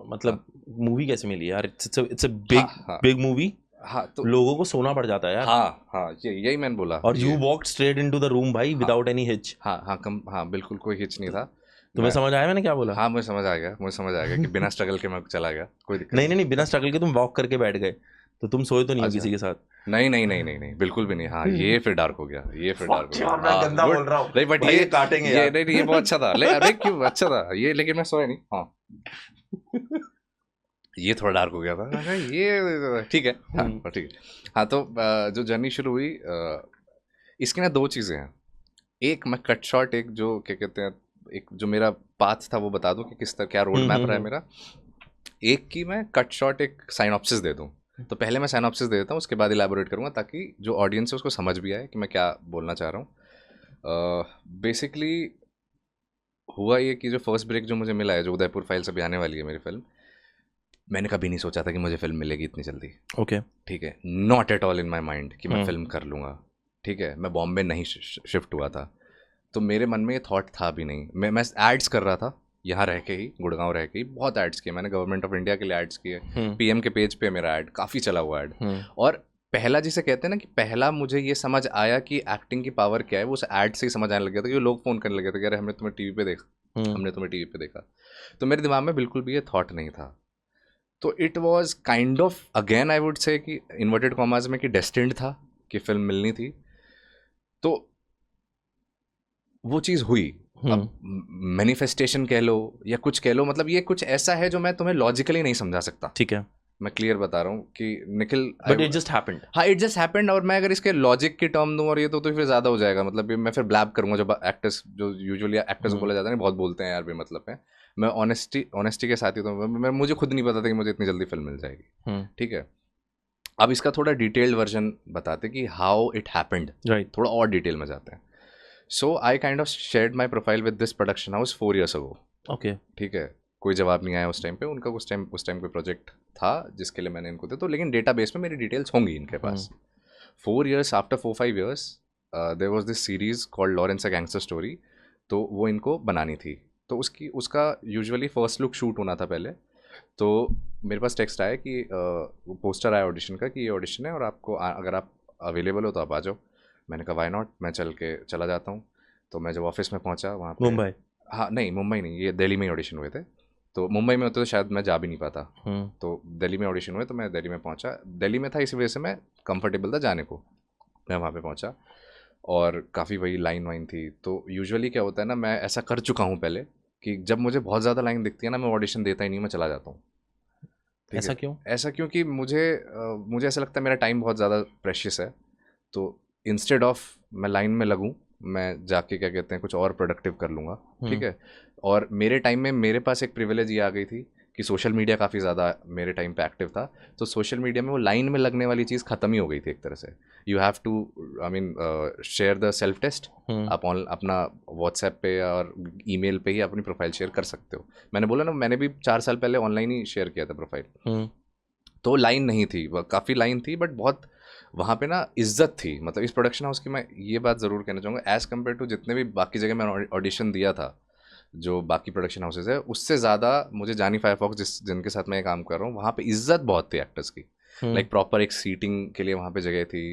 मतलब मूवी कैसे मिली यार? It's a big movie. हाँ तो लोगों को सोना पड़ जाता है यार। हाँ यही मैंने बोला। और you walked straight into the room भाई विदाउट एनी हिच। हाँ बिल्कुल कोई हिच नहीं था। तुम्हें समझ आया मैंने क्या बोला? हाँ मुझे समझ आ गया कि बिना स्ट्रगल के मैं चला गया, कोई दिक्कत नहीं, बिना स्ट्रगल के तुम वॉक करके बैठ गए, तो तुम सोए तो नहीं हो अच्छा किसी के साथ? नहीं बिल्कुल भी नहीं। हाँ ये फिर डार्क हो गया, मैं गंदा बोल रहा हूँ नहीं बट भाई, ये काटेंगे ये यार। नहीं ये बहुत अच्छा था। अरे क्यों अच्छा था ये, लेकिन मैं सोया नहीं। हाँ ये थोड़ा डार्क हो गया था। मैं कहा, ये ठीक है। हाँ ठीक है। हाँ तो जो जर्नी शुरू हुई, इसकी ना दो चीज़ें हैं। एक मैं कट शॉट, एक जो क्या कहते हैं, एक जो मेरा पाथ था वो बता दूं कि किस तरह क्या रोड मैप रहा है मेरा। एक की मैं कट शॉट एक साइनॉप्सिस दे दूं। तो पहले मैं साइनॉप्सिस दे देता हूँ, उसके बाद इलैबोरेट करूँगा ताकि जो ऑडियंस है उसको समझ भी आए कि मैं क्या बोलना चाह रहा हूँ। बेसिकली हुआ ये कि जो फर्स्ट ब्रेक जो मुझे मिला है, जो उदयपुर फाइल से भी आने वाली है मेरी फिल्म, मैंने कभी नहीं सोचा था कि मुझे फिल्म मिलेगी इतनी जल्दी। ओके। ठीक है, not at all in my mind कि मैं फिल्म कर लूँगा। ठीक है, मैं बॉम्बे नहीं शिफ्ट हुआ था, तो मेरे मन में ये थॉट था भी नहीं। मैं एड्स कर रहा था यहाँ रह के ही, गुड़गांव रह के ही बहुत एड्स किए मैंने, गवर्नमेंट ऑफ इंडिया के लिए एड्स किए। पीएम के पेज पे मेरा ऐड काफ़ी चला हुआ ऐड। और पहला जिसे कहते हैं ना कि पहला मुझे ये समझ आया कि एक्टिंग की पावर क्या है, वो उस ऐड से ही समझ आने लग गया था कि लोग फ़ोन करने लगे थे कि अरे हमने तुम्हें टीवी पे देखा, हमने तुम्हें टीवी पे देखा। तो मेरे दिमाग में बिल्कुल भी ये थॉट नहीं था। तो it was kind of again I would say कि इन्वर्टेड कॉमर्स में कि डेस्टिन्ड था कि फिल्म मिलनी थी। तो वो चीज़ हुई। अब मैनिफेस्टेशन कह लो या कुछ कह लो, मतलब ये कुछ ऐसा है जो मैं तुम्हें लॉजिकली नहीं समझा सकता। ठीक है, मैं क्लियर बता रहा हूँ कि Nikhil, but it just happened. हाँ इट जस्ट हैपेंड। और मैं अगर इसके लॉजिक की टर्म दूँ और ये तो फिर ज़्यादा हो जाएगा, मतलब मैं फिर ब्लैब करूँगा। जब एक्टर्स, जो यूजुअली एक्टर्स को बोला जाता है, बहुत बोलते हैं यार बेमतलब है। मैं ऑनेस्टी के साथ ही, तो मुझे खुद नहीं पता था कि मुझे इतनी जल्दी फिल्म मिल जाएगी। ठीक है, अब इसका थोड़ा डिटेल्ड वर्जन बताते कि हाउ इट हैपेंड, राइट। थोड़ा और डिटेल में जाते हैं। So I kind of shared my profile with this production house 4 years ago। Okay. ठीक है, कोई जवाब नहीं आया उस टाइम पे उनका। उस टाइम कोई प्रोजेक्ट था जिसके लिए मैंने इनको दिया, तो लेकिन डेटाबेस में मेरी डिटेल्स होंगी इनके पास। 4 years, after 4-5 years there was this series called Lawrence a gangster story. तो वो इनको बनानी थी, तो उसका यूजुअली फर्स्ट लुक शूट होना था पहले। तो मेरे पास टेक्स्ट आया कि वो पोस्टर आया ऑडिशन का कि ये ऑडिशन है और आपको अगर आप अवेलेबल हो तो आप आ जाओ। मैंने कहा वाई नॉट, मैं चला जाता हूँ। तो मैं जब ऑफिस में पहुँचा वहाँ पे, मुंबई? हाँ नहीं मुंबई नहीं, ये दिल्ली में ही ऑडिशन हुए थे। तो मुंबई में होते तो शायद मैं जा भी नहीं पाता। तो दिल्ली में ऑडिशन हुए, तो मैं दिल्ली में पहुँचा। दिल्ली में था इसी वजह से मैं कंफर्टेबल था जाने को। मैं वहाँ पे पहुँचा और काफ़ी वही लाइन वाइन थी। तो यूजुअली क्या होता है ना, मैं ऐसा कर चुका हूँ पहले कि जब मुझे बहुत ज़्यादा लाइन दिखती है ना, मैं ऑडिशन देता ही नहीं, मैं चला जाता हूँ। ठीक ऐसा है, क्यों? ऐसा क्योंकि मुझे ऐसा लगता है मेरा टाइम बहुत ज़्यादा प्रेशियस है। तो इंस्टेड ऑफ मैं लाइन में लगूं, मैं जाके क्या कहते हैं कुछ और प्रोडक्टिव कर लूँगा। ठीक है, और मेरे टाइम में मेरे पास एक प्रिविलेज ये आ गई थी कि सोशल मीडिया काफ़ी ज़्यादा मेरे टाइम पे एक्टिव था। तो सोशल मीडिया में वो लाइन में लगने वाली चीज़ ख़त्म ही हो गई थी एक तरह से। You have to I mean share the self test. आप अपना व्हाट्सएप पे और ईमेल पे ही अपनी प्रोफाइल शेयर कर सकते हो। मैंने बोला ना, मैंने भी 4 साल पहले ऑनलाइन ही शेयर किया था प्रोफाइल। तो लाइन नहीं थी, काफ़ी लाइन थी, बट बहुत वहाँ पे ना इज्जत थी। मतलब इस प्रोडक्शन हाउस की मैं ये बात ज़रूर कहना चाहूँगा, एज़ कम्पेयर टू जितने भी बाकी जगह मैंने ऑडिशन दिया था, जो बाकी प्रोडक्शन हाउसेज है, उससे ज़्यादा मुझे जानी फायरफॉक्स जिनके साथ मैं काम कर रहा हूँ, वहाँ पे इज्जत बहुत थी एक्टर्स की। लाइक प्रॉपर एक सीटिंग के लिए वहाँ पे जगह थी।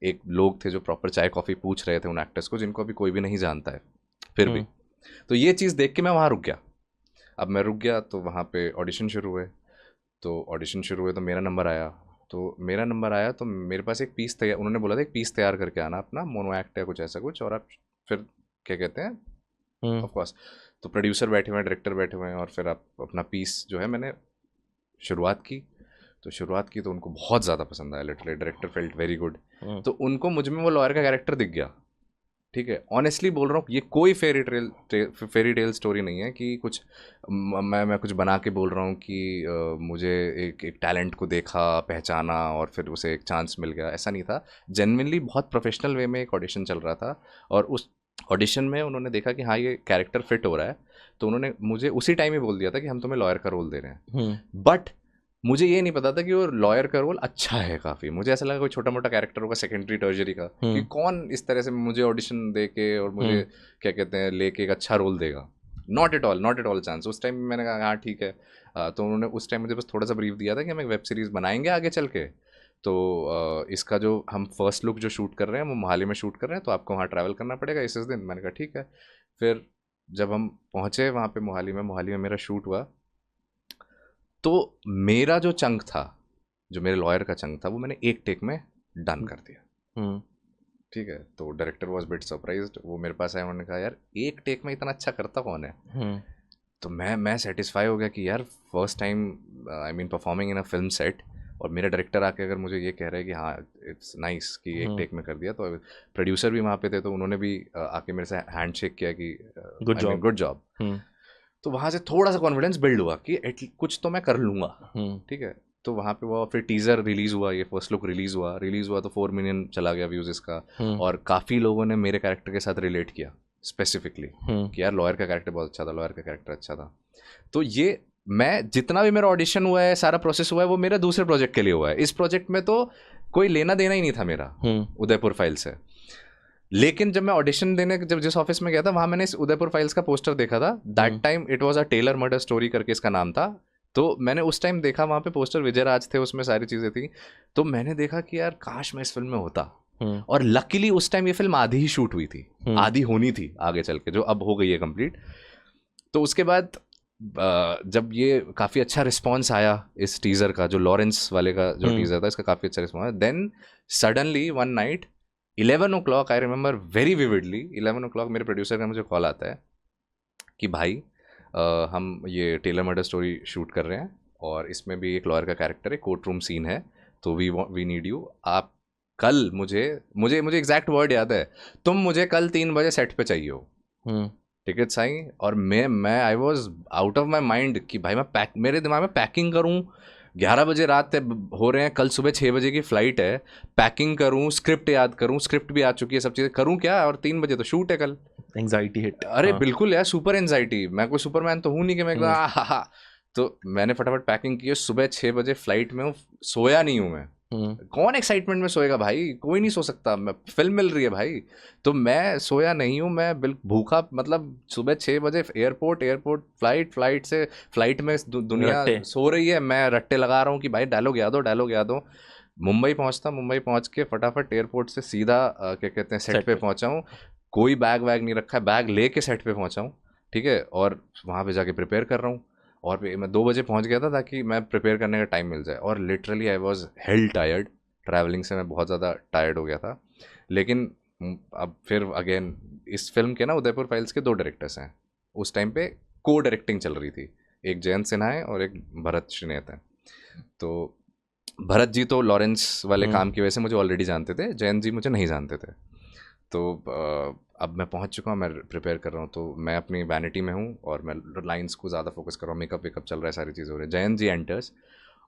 एक लोग थे जो प्रॉपर चाय कॉफ़ी पूछ रहे थे उन एक्टर्स को, जिनको अभी कोई भी नहीं जानता है फिर भी। तो ये चीज़ देख के मैं वहाँ रुक गया। अब मैं रुक गया तो वहाँ पे ऑडिशन शुरू हुए। तो मेरा नंबर आया। तो मेरे पास एक पीस तैयार, उन्होंने बोला था एक पीस तैयार करके आना अपना, मोनो एक्ट या कुछ ऐसा कुछ, और आप फिर क्या कहते हैं ऑफ कोर्स। तो प्रोड्यूसर बैठे हुए हैं, डायरेक्टर बैठे हुए हैं, और फिर आप अपना पीस जो है, मैंने शुरुआत की। तो उनको बहुत ज़्यादा पसंद आया, literally director felt very good. तो उनको मुझ में वो लॉयर का कैरेक्टर दिख गया। ठीक है, ऑनेस्टली बोल रहा हूँ, ये कोई फेरी टेल स्टोरी नहीं है कि कुछ मैं कुछ बना के बोल रहा हूँ कि मुझे एक टैलेंट को देखा, पहचाना और फिर उसे एक चांस मिल गया, ऐसा नहीं था। जेन्युइनली बहुत प्रोफेशनल वे में एक ऑडिशन चल रहा था, और उस ऑडिशन में उन्होंने देखा कि हाँ ये कैरेक्टर फिट हो रहा है। तो उन्होंने मुझे उसी टाइम ही बोल दिया था कि हम तुम्हें लॉयर का रोल दे रहे हैं। बट मुझे ये नहीं पता था कि वो लॉयर का रोल अच्छा है काफ़ी। मुझे ऐसा लगा कोई छोटा मोटा कैरेक्टर होगा सेकेंडरी टर्जरी का, कि कौन इस तरह से मुझे ऑडिशन दे के और मुझे क्या कहते हैं लेके एक अच्छा रोल देगा। Not at all chance. उस टाइम मैंने कहा हाँ ठीक है, तो उन्होंने उस टाइम मुझे बस थोड़ा सा ब्रीफ दिया था कि हम एक वेब सीरीज़ बनाएंगे आगे चल के, तो इसका जो हम फर्स्ट लुक जो शूट कर रहे हैं वो मोहाली में शूट कर रहे हैं, तो आपको वहाँ ट्रैवल करना पड़ेगा इस दिन। मैंने कहा ठीक है। फिर जब हम पहुँचे वहाँ पे मोहाली में मेरा शूट हुआ, तो मेरा जो चंक था, जो मेरे लॉयर का चंक था, वो मैंने एक टेक में डन कर दिया। ठीक है, तो डायरेक्टर वॉज बिट सरप्राइज्ड। वो मेरे पास आया, उन्होंने कहा यार एक टेक में इतना अच्छा करता कौन है। तो मैं सेटिस्फाई हो गया कि यार first time I mean performing in a film set, और मेरा डायरेक्टर आके अगर मुझे ये कह रहा है कि हाँ इट्स नाइस कि एक टेक में कर दिया, तो प्रोड्यूसर भी वहाँ पे थे, तो उन्होंने भी आके मेरे से हैंड शेक किया कि गुड जॉब। तो वहाँ से थोड़ा सा कॉन्फिडेंस बिल्ड हुआ कि कुछ तो मैं कर लूँगा। ठीक है, तो वहाँ पे वो फिर टीज़र रिलीज़ हुआ, ये फर्स्ट लुक रिलीज़ हुआ तो 4 मिलियन चला गया व्यूज़ इसका। और काफ़ी लोगों ने मेरे कैरेक्टर के साथ रिलेट किया स्पेसिफिकली कि यार लॉयर का कैरेक्टर बहुत अच्छा था, लॉयर का कैरेक्टर अच्छा था। तो ये मैं जितना भी मेरा ऑडिशन हुआ है, सारा प्रोसेस हुआ है, वो मेरे दूसरे प्रोजेक्ट के लिए हुआ है। इस प्रोजेक्ट में तो कोई लेना देना ही नहीं था मेरा उदयपुर फाइल से। लेकिन जब मैं ऑडिशन देने जब जिस ऑफिस में गया था, वहाँ मैंने इस उदयपुर फाइल्स का पोस्टर देखा था। That time it was a tailor murder story करके इसका नाम था। तो मैंने उस टाइम देखा वहाँ पे पोस्टर, विजय राज थे उसमें, सारी चीज़ें थी। तो मैंने देखा कि यार काश मैं इस फिल्म में होता। और लकीली उस टाइम ये फिल्म आधी ही शूट हुई थी, आधी होनी थी आगे चल के, जो अब हो गई है कंप्लीट। तो उसके बाद जब ये काफ़ी अच्छा रिस्पॉन्स आया इस टीज़र का, जो लॉरेंस वाले का जो टीज़र था, इसका काफ़ी अच्छा रिस्पॉन्स आया। Then suddenly one night 11 o'clock, I remember very vividly, 11 o'clock मेरे प्रोड्यूसर का मुझे कॉल आता है कि भाई हम ये टेलर मर्डर स्टोरी शूट कर रहे हैं, और इसमें भी एक लॉयर का कैरेक्टर है, कोर्ट रूम सीन है, तो वी नीड यू। आप कल मुझे एग्जैक्ट वर्ड याद है, तुम मुझे कल 3 बजे सेट पे चाहिए हो, टिकट साइन। और मैं I was out of my mind कि भाई मैं मेरे दिमाग में पैकिंग करूँ, 11 बजे रात हो रहे हैं, कल सुबह 6 बजे की फ़्लाइट है, पैकिंग करूँ, स्क्रिप्ट याद करूँ, स्क्रिप्ट भी आ चुकी है, सब चीज़ें करूँ क्या, और 3 बजे तो शूट है कल। Anxiety hit. अरे बिल्कुल यार, सुपर एंजाइटी। मैं कोई सुपरमैन तो हूँ नहीं कि मैं एकदम तो मैंने फटाफट पैकिंग की, सुबह 6 बजे फ्लाइट में हूँ, सोया नहीं हूँ मैं। कौन एक्साइटमेंट में सोएगा भाई, कोई नहीं सो सकता, मैं फिल्म मिल रही है भाई। तो मैं सोया नहीं हूँ, मैं बिल्कुल भूखा, मतलब सुबह 6 बजे एयरपोर्ट फ्लाइट से फ्लाइट में दुनिया सो रही है, मैं रट्टे लगा रहा हूँ कि भाई डायलॉग याद हो। मुंबई पहुँच के फटाफट एयरपोर्ट से सीधा क्या कहते हैं सेट पे पहुँचा हूँ। कोई बैग नहीं रखा है, बैग लेके सेट पे पहुँचा हूँ। ठीक है, और वहाँ पे जाके प्रिपेयर कर रहा हूँ, और मैं 2 बजे पहुंच गया था ताकि मैं प्रिपेयर करने का टाइम मिल जाए। और literally I was hello tired, travelling से मैं बहुत ज़्यादा टायर्ड हो गया था। लेकिन अब फिर अगेन इस फिल्म के ना उदयपुर फाइल्स के 2 डायरेक्टर्स हैं, उस टाइम पे को डायरेक्टिंग चल रही थी, एक जयंत सिन्हा है और एक भरत श्रीनेत है। तो भरत जी तो लॉरेंस वाले काम की वजह से मुझे ऑलरेडी जानते थे, जयंत जी मुझे नहीं जानते थे। तो अब मैं पहुंच चुका हूँ, मैं प्रिपेयर कर रहा हूँ, तो मैं अपनी वैनिटी में हूँ और मैं लाइंस को ज़्यादा फोकस कर रहा हूँ, मेकअप वेकअप चल रहा है, सारी चीज़ें हो रही है। जयंत जी एंटर्स,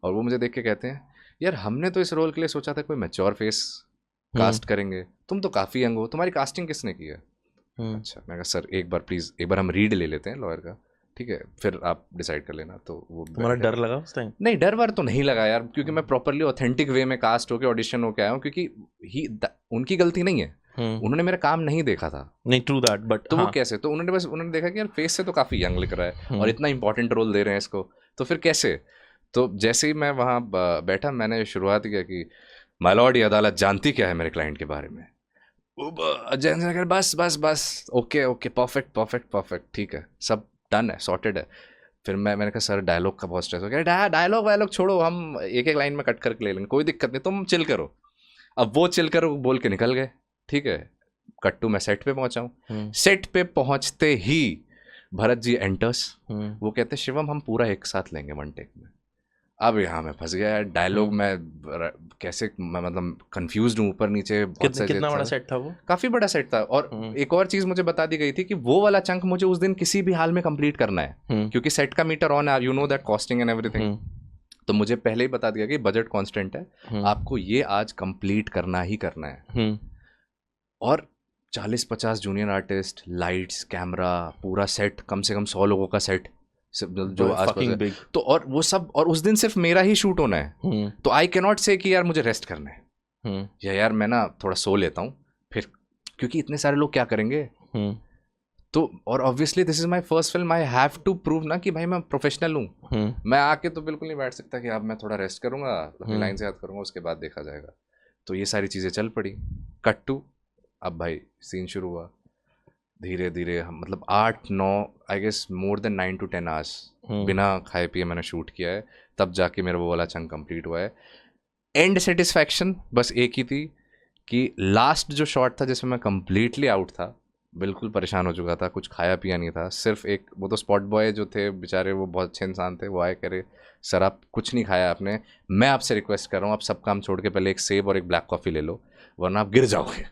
और वो मुझे देख के कहते हैं यार हमने तो इस रोल के लिए सोचा था कोई मैच्योर फेस कास्ट करेंगे, तुम तो काफ़ी यंग हो, तुम्हारी कास्टिंग किसने की है? अच्छा, मैं कहा सर एक बार प्लीज़, एक बार हम रीड ले लेते हैं लॉयर का, ठीक है, फिर आप डिसाइड कर लेना। तो वो तुम्हारा डर लगा उस टाइम? नहीं, डर वर तो नहीं लगा यार, क्योंकि मैं प्रॉपरली ऑथेंटिक वे में कास्ट होकर ऑडिशन होकर आया हूँ, क्योंकि उनकी गलती नहीं है, उन्होंने मेरा काम नहीं देखा था। नहीं, ट्रू दैट, बट तो वो कैसे, तो उन्होंने देखा कि यार फेस से तो काफ़ी यंग लग रहा है और इतना इंपॉर्टेंट रोल दे रहे हैं इसको, तो फिर कैसे। तो जैसे ही मैं वहाँ बैठा, मैंने शुरुआत किया कि माय लॉर्ड ये अदालत जानती क्या है मेरे क्लाइंट के बारे में। बस ओके परफेक्ट, ठीक है, सब डन है, सॉर्टेड है। फिर मैंने कहा सर डायलॉग का बहुत स्ट्रेस हो गया। डायलॉग वायलॉग छोड़ो, हम एक लाइन में कट करके ले लेंगे, कोई दिक्कत नहीं, तुम चिल करो। अब वो चिल कर बोल के निकल गए। ठीक है, कट्टू मैं सेट पे पहुंचा हूँ। सेट पे पहुंचते ही भरत जी एंटर्स, वो कहते शिवम हम पूरा एक साथ लेंगे 1 टेक में। अब यहाँ मैं फंस गया यार, डायलॉग में कैसे, मैं मतलब कंफ्यूज्ड हूँ, ऊपर नीचे बहुत सारे। कितना बड़ा सेट था वो? काफ़ी बड़ा सेट था। और एक और चीज़ मुझे बता दी गई थी कि वो वाला चंक मुझे उस दिन किसी भी हाल में कंप्लीट करना है, क्योंकि सेट का मीटर ऑन है, you know that, costing and everything. तो मुझे पहले ही बता दिया कि बजट कांस्टेंट है, आपको ये आज कंप्लीट करना ही करना है। और 40-50 जूनियर आर्टिस्ट, लाइट्स, कैमरा, पूरा सेट, कम से कम 100 लोगों का सेट जो आसपास है। तो और वो सब, और उस दिन सिर्फ मेरा ही शूट होना है। तो आई कैन नॉट से कि यार मुझे रेस्ट करना है, या यार मैं ना थोड़ा सो लेता हूँ फिर, क्योंकि इतने सारे लोग क्या करेंगे। तो और obviously this is my first film, I have to prove ना कि भाई मैं प्रोफेशनल हूँ। मैं आके तो बिल्कुल नहीं बैठ सकता कि अब मैं थोड़ा रेस्ट करूंगा, अपनी लाइन से याद करूंगा, उसके बाद देखा जाएगा। तो ये सारी चीज़ें चल पड़ी। कट टू, अब भाई सीन शुरू हुआ धीरे धीरे। हम मतलब 8-9 I guess more than 9 to 10 hours बिना खाए पिए मैंने शूट किया है, तब जाके मेरा वो वाला चंक कंप्लीट हुआ है। एंड सेटिस्फैक्शन बस एक ही थी कि लास्ट जो शॉट था जिसमें मैं कंप्लीटली आउट था, बिल्कुल परेशान हो चुका था, कुछ खाया पिया नहीं था, सिर्फ एक वो तो स्पॉट बॉय जो थे बेचारे, वो बहुत अच्छे इंसान थे, वो आए करे सर आप कुछ नहीं खाया आपने, मैं आपसे रिक्वेस्ट कर रहा हूँ आप सब काम छोड़ के पहले एक सेब और एक ब्लैक कॉफ़ी ले लो वरना आप गिर जाओगे।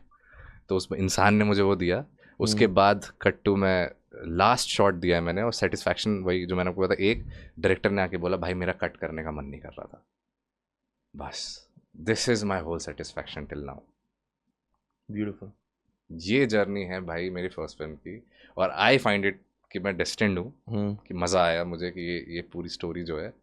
तो उस इंसान ने मुझे वो दिया। उसके बाद कट टू में लास्ट शॉट दिया है मैंने, और सेटिस्फैक्शन वही जो मैंने आपको बताया, एक डायरेक्टर ने आके बोला भाई मेरा कट करने का मन नहीं कर रहा था, बस this is my whole satisfaction till now. Beautiful. ये जर्नी है भाई मेरी फर्स्ट फिल्म की, और आई फाइंड इट कि मैं डेस्टिन्ड हूँ कि मज़ा आया मुझे कि ये पूरी स्टोरी जो है